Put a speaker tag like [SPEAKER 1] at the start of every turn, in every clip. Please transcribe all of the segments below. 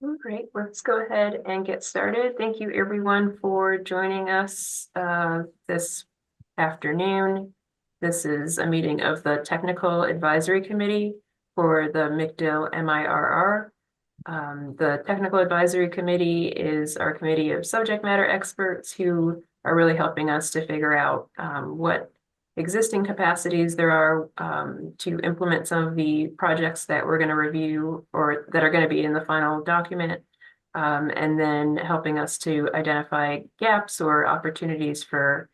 [SPEAKER 1] Oh, great. Let's go ahead and get started. Thank you, everyone, for joining us this afternoon. This is a meeting of the Technical Advisory Committee for the MacDill MIRR. The Technical Advisory Committee is our committee of subject matter experts who are really helping us to figure out what existing capacities there are to implement some of the projects that we're going to review or that are going to be in the final document, and then helping us to identify gaps or opportunities for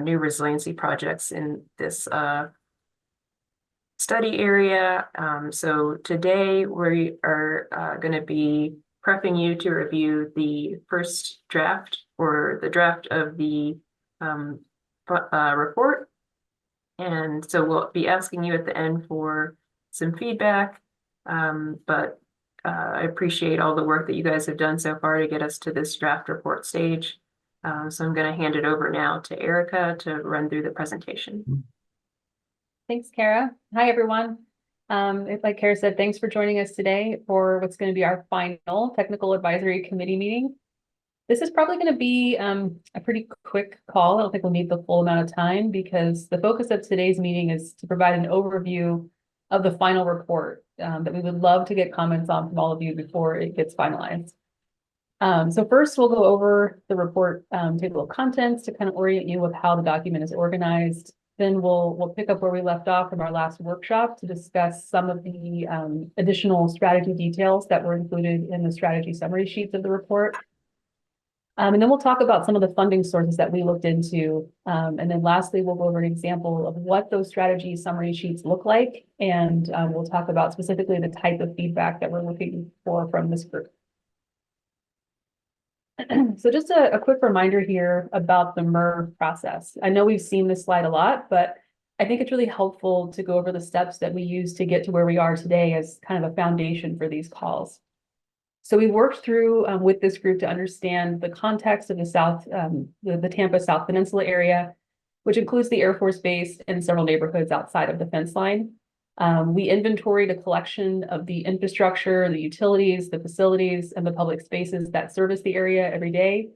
[SPEAKER 1] new resiliency projects in this study area. So today we are going to be prepping you to review the first draft or the draft of the report. And so we'll be asking you at the end for some feedback. But I appreciate all the work that you guys have done so far to get us to this draft report stage. So I'm going to hand it over now to Erica to run through the presentation.
[SPEAKER 2] Thanks, Kara. Hi, everyone. Like Kara said, thanks for joining us today for what's going to be our final Technical Advisory Committee meeting. This is probably going to be a pretty quick call. I don't think we'll need the full amount of time because the focus of today's meeting is to provide an overview of the final report that we would love to get comments on from all of you before it gets finalized. So first, we'll go over the report table of contents to kind of orient you with how the document is organized. Then we'll pick up where we left off from our last workshop to discuss some of the additional strategy details that were included in the strategy summary sheets of the report. And then we'll talk about some of the funding sources that we looked into. And then lastly, we'll go over an example of what those strategy summary sheets look like. And we'll talk about specifically the type of feedback that we're looking for from this group. So just a quick reminder here about the MIRR process. I know we've seen this slide a lot, but I think it's really helpful to go over the steps that we use to get to where we are today as kind of a foundation for these calls. So we worked through with this group to understand the context of the Tampa South Peninsula area, which includes the Air Force Base and several neighborhoods outside of the fence line. We inventoried a collection of the infrastructure, the utilities, the facilities, and the public spaces that service the area every day.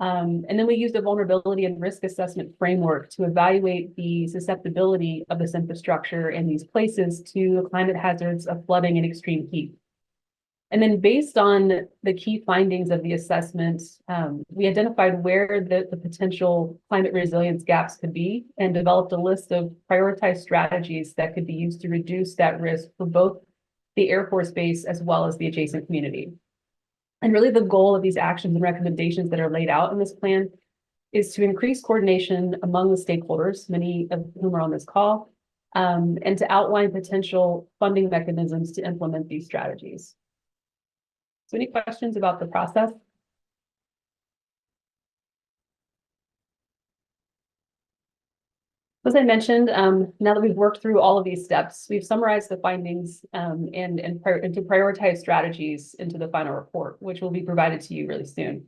[SPEAKER 2] And then we used a vulnerability and risk assessment framework to evaluate the susceptibility of this infrastructure and these places to climate hazards of flooding and extreme heat. And then based on the key findings of the assessment, we identified where the potential climate resilience gaps could be and developed a list of prioritized strategies that could be used to reduce that risk for both the Air Force Base as well as the adjacent community. And really the goal of these actions and recommendations that are laid out in this plan is to increase coordination among the stakeholders, many of whom are on this call, and to outline potential funding mechanisms to implement these strategies. So any questions about the process? As I mentioned, now that we've worked through all of these steps, we've summarized the findings and to prioritize strategies into the final report, which will be provided to you really soon.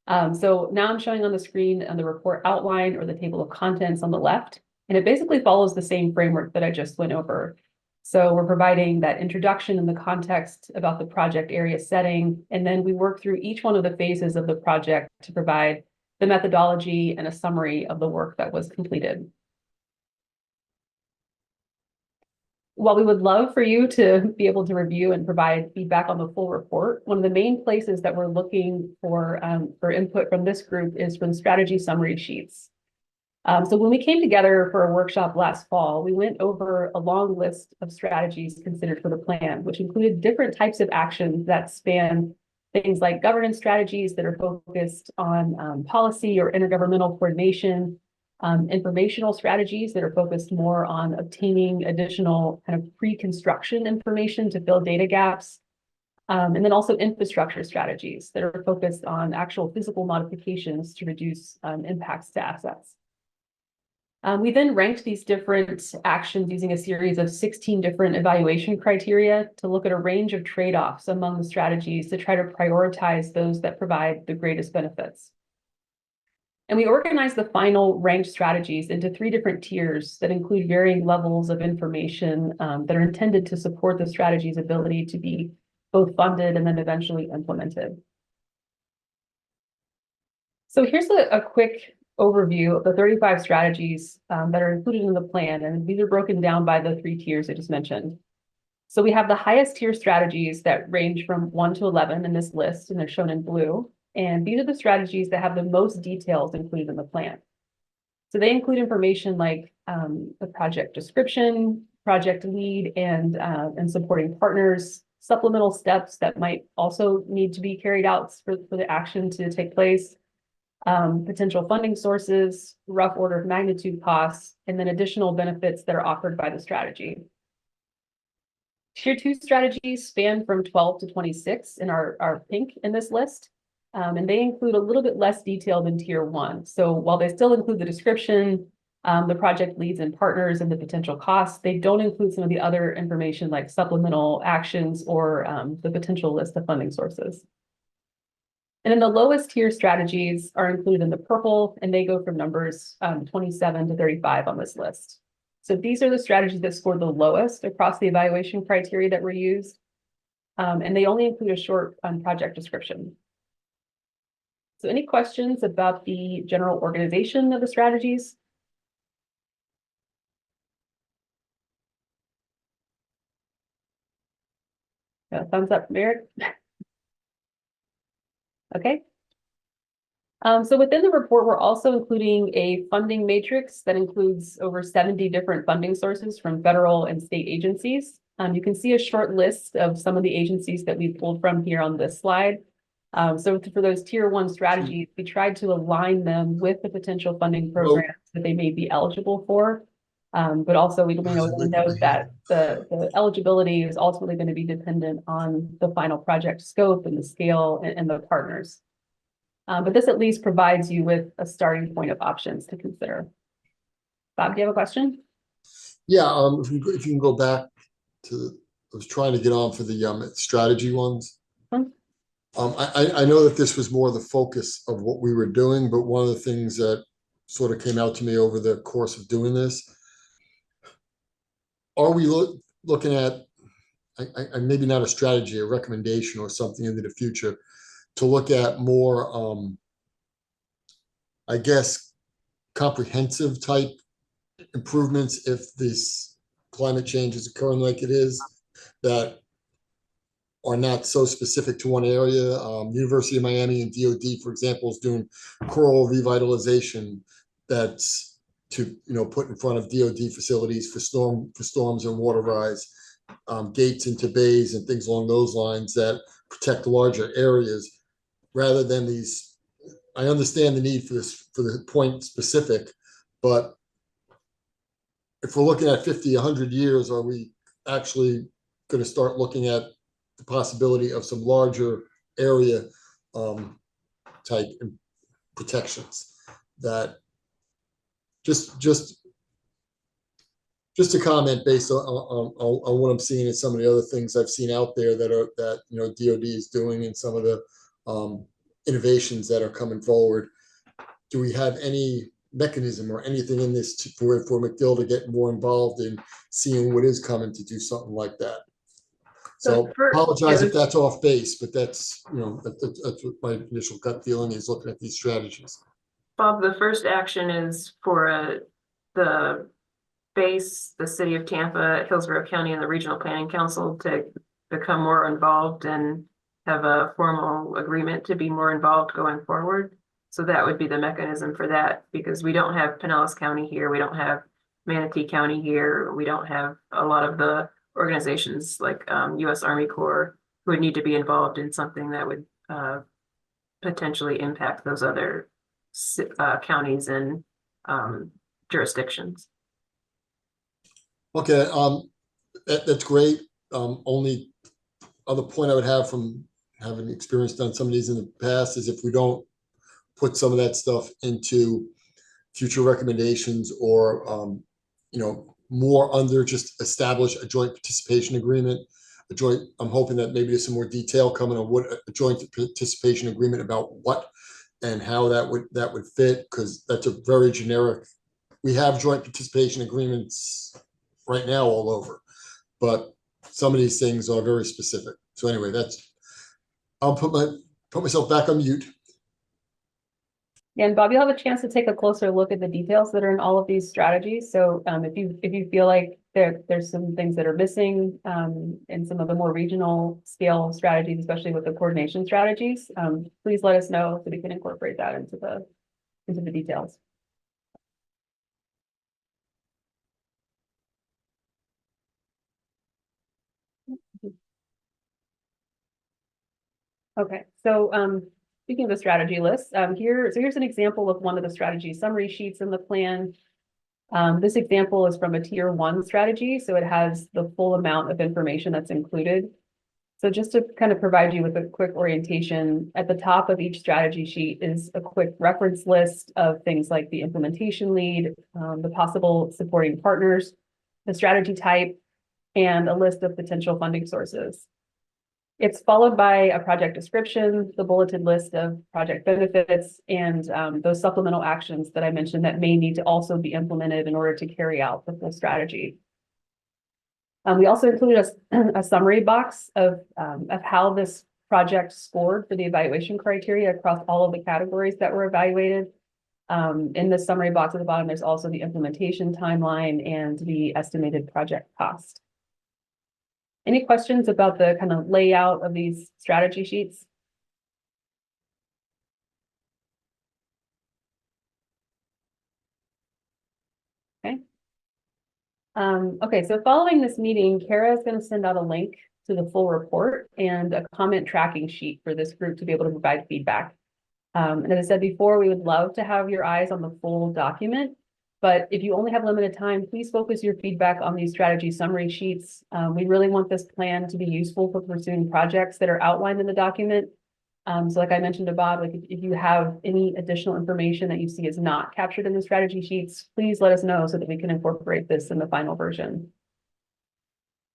[SPEAKER 2] So now I'm showing on the screen the report outline or the table of contents on the left, and it basically follows the same framework that I just went over. So we're providing that introduction and the context about the project area setting, and then we work through each one of the phases of the project to provide the methodology and a summary of the work that was completed. While we would love for you to be able to review and provide feedback on the full report, one of the main places that we're looking for input from this group is from strategy summary sheets. So when we came together for a workshop last fall, we went over a long list of strategies considered for the plan, which included different types of actions that span things like governance strategies that are focused on policy or intergovernmental coordination, informational strategies that are focused more on obtaining additional kind of pre-construction information to fill data gaps, and then also infrastructure strategies that are focused on actual physical modifications to reduce impacts to assets. We then ranked these different actions using a series of 16 different evaluation criteria to look at a range of trade-offs among the strategies to try to prioritize those that provide the greatest benefits. And we organized the final ranked strategies into 3 different tiers that include varying levels of information that are intended to support the strategy's ability to be both funded and then eventually implemented. So here's a quick overview of the 35 strategies that are included in the plan, and these are broken down by the 3 tiers I just mentioned. So we have the highest tier strategies that range from 1 to 11 in this list, and they're shown in blue. And these are the strategies that have the most details included in the plan. So they include information like the project description, project lead, and supporting partners, supplemental steps that might also need to be carried out for the action to take place, potential funding sources, rough order of magnitude costs, and then additional benefits that are offered by the strategy. Tier 2 strategies span from 12 to 26 and are pink in this list. And they include a little bit less detail than Tier 1. So while they still include the description, the project leads and partners and the potential costs, they don't include some of the other information like supplemental actions or the potential list of funding sources. And then the lowest tier strategies are included in the purple, and they go from numbers 27 to 35 on this list. So these are the strategies that scored the lowest across the evaluation criteria that were used. And they only include a short project description. So any questions about the general organization of the strategies? Thumbs up from Eric. Okay. So within the report, we're also including a funding matrix that includes over 70 different funding sources from federal and state agencies. You can see a short list of some of the agencies that we pulled from here on this slide. So for those tier 1 strategies, we tried to align them with the potential funding programs that they may be eligible for. But also we know that the eligibility is ultimately going to be dependent on the final project scope and the scale and the partners. But this at least provides you with a starting point of options to consider. Bob, do you have a question?
[SPEAKER 3] Yeah, if you can go back to, I was trying to get on for the strategy ones.
[SPEAKER 2] Hmm.
[SPEAKER 3] I know that this was more the focus of what we were doing, but one of the things that sort of came out to me over the course of doing this, are we looking at, maybe not a strategy, a recommendation or something into the future, to look at more, I guess, comprehensive type improvements if this climate change is occurring like it is, that are not so specific to one area. University of Miami and DOD, for example, is doing coral revitalization that's to put in front of DOD facilities for storms and water rise, gates into bays and things along those lines that protect larger areas rather than these. I understand the need for this, for the point specific, but if we're looking at 50, 100 years, are we actually going to start looking at the possibility of some larger area type protections? That just a comment based on what I'm seeing and some of the other things I've seen out there that DOD is doing and some of the innovations that are coming forward. Do we have any mechanism or anything in this for MacDill to get more involved in seeing what is coming to do something like that? So apologize if that's off base, but that's that's what my initial gut feeling is looking at these strategies.
[SPEAKER 1] Bob, the first action is for the base, the city of Tampa, Hillsborough County, and the Regional Planning Council to become more involved and have a formal agreement to be more involved going forward. So that would be the mechanism for that, because we don't have Pinellas County here, we don't have Manatee County here, we don't have a lot of the organizations like U.S. Army Corps who would need to be involved in something that would potentially impact those other counties and jurisdictions.
[SPEAKER 3] Okay, that's great. Only other point I would have from having experienced on some of these in the past is if we don't put some of that stuff into future recommendations or more under just establish a joint participation agreement, I'm hoping that maybe there's some more detail coming on what a joint participation agreement about what and how that would fit, because that's a very generic. We have joint participation agreements right now all over, but some of these things are very specific. So anyway, I'll put myself back on mute.
[SPEAKER 2] Yeah, and Bob, you'll have a chance to take a closer look at the details that are in all of these strategies. So if you feel like there's some things that are missing in some of the more regional scale strategies, especially with the coordination strategies, please let us know so we can incorporate that into the details. Okay, so speaking of the strategy list, here's an example of one of the strategy summary sheets in the plan. This example is from a tier 1 strategy, so it has the full amount of information that's included. So just to kind of provide you with a quick orientation, at the top of each strategy sheet is a quick reference list of things like the implementation lead, the possible supporting partners, the strategy type, and a list of potential funding sources. It's followed by a project description, the bulleted list of project benefits, and those supplemental actions that I mentioned that may need to also be implemented in order to carry out the full strategy. We also included a summary box of how this project scored for the evaluation criteria across all of the categories that were evaluated. In the summary box at the bottom, there's also the implementation timeline and the estimated project cost. Any questions about the kind of layout of these strategy sheets? Okay. Okay, so following this meeting, Kara is going to send out a link to the full report and a comment tracking sheet for this group to be able to provide feedback. And as I said before, we would love to have your eyes on the full document. But if you only have limited time, please focus your feedback on these strategy summary sheets. We really want this plan to be useful for pursuing projects that are outlined in the document. So like I mentioned to Bob, like if you have any additional information that you see is not captured in the strategy sheets, please let us know so that we can incorporate this in the final version.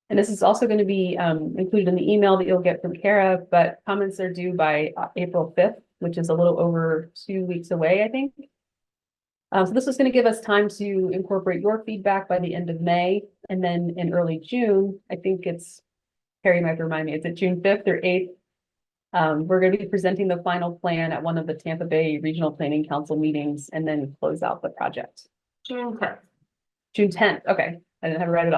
[SPEAKER 2] And this is also going to be included in the email that you'll get from Kara, but comments are due by April 5th, which is a little over 2 weeks away, I think. So this is going to give us time to incorporate your feedback by the end of May. And then in early June, I think Carrie might remind me, is it June 5th or 8th? We're going to be presenting the final plan at one of the Tampa Bay Regional Planning Council meetings and then close out the project.
[SPEAKER 1] June 10th.
[SPEAKER 2] June 10th. Okay. I didn't have it right at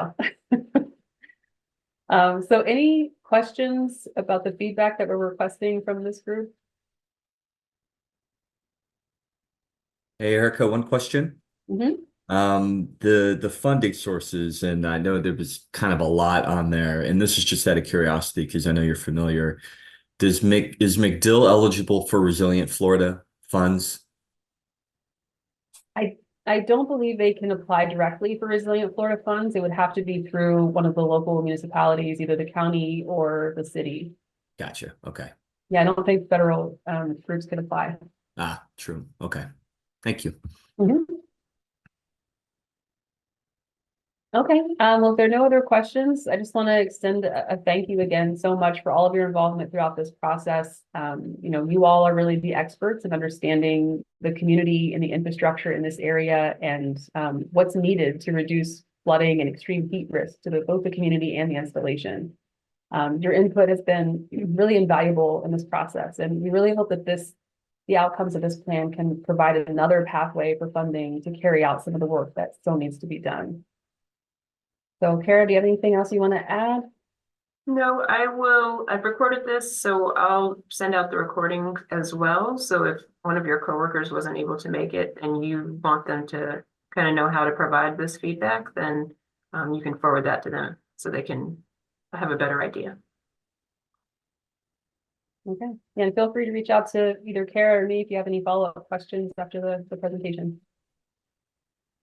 [SPEAKER 2] all. So any questions about the feedback that we're requesting from this group?
[SPEAKER 4] Hey, Erica, one question.
[SPEAKER 2] Mm-hmm.
[SPEAKER 4] The funding sources, and I know there was kind of a lot on there, and this is just out of curiosity because I know you're familiar. Is MacDill eligible for Resilient Florida funds?
[SPEAKER 2] I don't believe they can apply directly for Resilient Florida funds. It would have to be through one of the local municipalities, either the county or the city.
[SPEAKER 4] Gotcha. Okay.
[SPEAKER 2] Yeah, I don't think federal groups can apply.
[SPEAKER 4] Ah, true. Okay. Thank you.
[SPEAKER 2] Mm-hmm. Okay, well, if there are no other questions, I just want to extend a thank you again so much for all of your involvement throughout this process. You all are really the experts in understanding the community and the infrastructure in this area and what's needed to reduce flooding and extreme heat risk to both the community and the installation. Your input has been really invaluable in this process, and we really hope that the outcomes of this plan can provide another pathway for funding to carry out some of the work that still needs to be done. So Kara, do you have anything else you want to add?
[SPEAKER 1] No, I've recorded this, so I'll send out the recording as well. So if one of your coworkers wasn't able to make it and you want them to kind of know how to provide this feedback, then you can forward that to them so they can have a better idea.
[SPEAKER 2] Okay, and feel free to reach out to either Kara or me if you have any follow-up questions after the presentation.